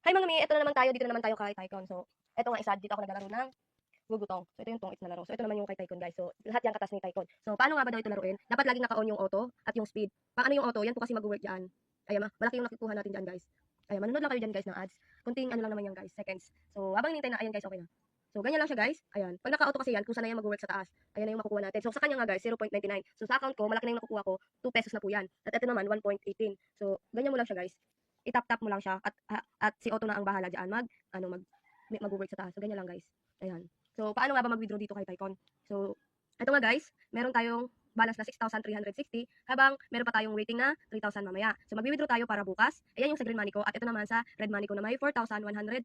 Hi mga mi, eto na naman tayo, dito na naman tayo kay Tycoon. So, eto nga isa, dito ako naglalaro ng gugutong. So, ito yung tungits na laro. So, ito naman yung kay Tycoon guys. So, lahat yan katas ni Tycoon. So, paano nga ba daw ito laruin? Dapat laging naka-on yung auto at yung speed. Pang ano yung auto, yan po kasi mag-work dyan. Ayan malaki yung nakukuha natin dyan guys. Ayan, manonood lang kayo dyan guys ng ads. Kunting ano lang naman yan guys, seconds. So, habang hinintay na, ayan guys, okay na. So, ganyan lang siya guys. Ayan. Pag naka-auto kasi yan, kung saan na yan mag-work sa taas. Ayan na yung makukuha natin. So, sa kanya nga guys, 0.99. So, sa account ko, malaki na yung nakukuha ko. 2 pesos na po yan. At ito naman, 1.18. So, ganyan mo lang siya guys. I-tap-tap mo lang siya at si Auto na ang bahala diyan mag-work sa taas. So, ganyan lang guys. Ayan. So, paano nga ba mag-withdraw dito kay Tycoon? So, ito nga guys, meron tayong balance na 6,360 habang meron pa tayong waiting na 3,000 mamaya. So, mag-withdraw tayo para bukas. Ayan yung sa green money ko at ito naman sa red money ko na may 4,130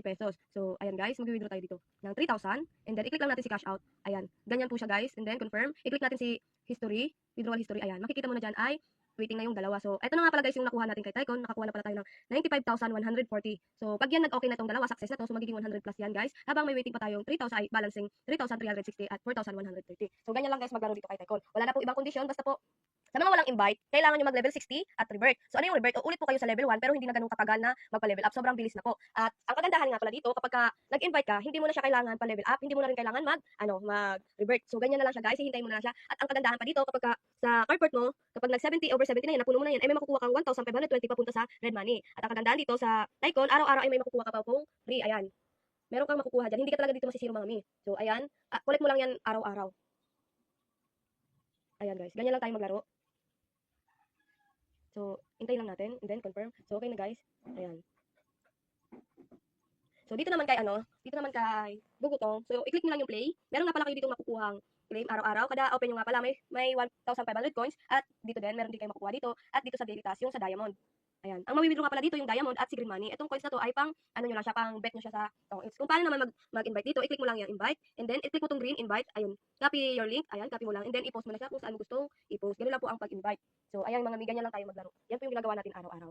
pesos. So, ayan guys, mag-withdraw tayo dito ng 3,000 and then i-click lang natin si cash out. Ayan, ganyan po siya guys and then confirm. I-click natin si history, withdrawal history. Ayan, makikita mo na dyan ay waiting na yung dalawa. So, ito na nga pala guys yung nakuha natin kay Tycoon. Nakakuha na pala tayo ng 95,140. So, pag yan nag-okay na itong dalawa, success na to. So, magiging 100 plus yan guys. Habang may waiting pa tayong 3,000 ay balancing 3,360 at 4,130. So, ganyan lang guys maglaro dito kay Tycoon. Wala na po ibang kondisyon. Basta po sa mga walang invite, kailangan nyo mag-level 60 at revert. So, ano yung revert? O, ulit po kayo sa level 1 pero hindi na ganun katagal na magpa-level up. Sobrang bilis na po. At ang kagandahan nga pala dito, kapag nag-invite ka, hindi mo na siya kailangan pa-level up, hindi mo na rin kailangan mag-revert. So, ganyan na lang siya guys, hihintayin mo na lang siya. At ang kagandahan pa dito, kapag sa cardboard mo, kapag nag-70/70 na yan, napuno mo na yan, ay may makukuha kang 1,520 papunta sa red money. At ang kagandahan dito sa Tycoon, araw-araw ay may makukuha ka pa pong free. Ayan. Meron kang makukuha dyan. Hindi ka talaga dito masisiro mga mi. So, ayan. Collect mo lang yan araw-araw. Ayan guys. Ganyan lang tayo maglaro. So, hintayin lang natin and then confirm. So, okay na guys. Ayan. So, dito naman kay Gugutong. So, i-click mo lang yung play. Meron nga pala kayo dito makukuhang claim araw-araw. Kada open nyo nga pala, may 1,500 coins. At dito din, meron din kayo makukuha dito. At dito sa daily task, yung sa diamond. Ayan. Ang mawibidro nga pala dito yung diamond at si green money. Itong coins na to ay pang, ano nyo lang siya, pang bet nyo siya sa tongits. Kung paano naman mag-invite dito, i-click mo lang yung invite. And then, i-click mo tong green invite. Ayun. Copy your link. Ayan, copy mo lang. And then, i-post mo na siya kung saan mo gustong i-post. Ganun lang po ang pag-invite. So, ayan mga mi, ganyan lang tayo maglaro. Yan po yung ginagawa natin araw-araw.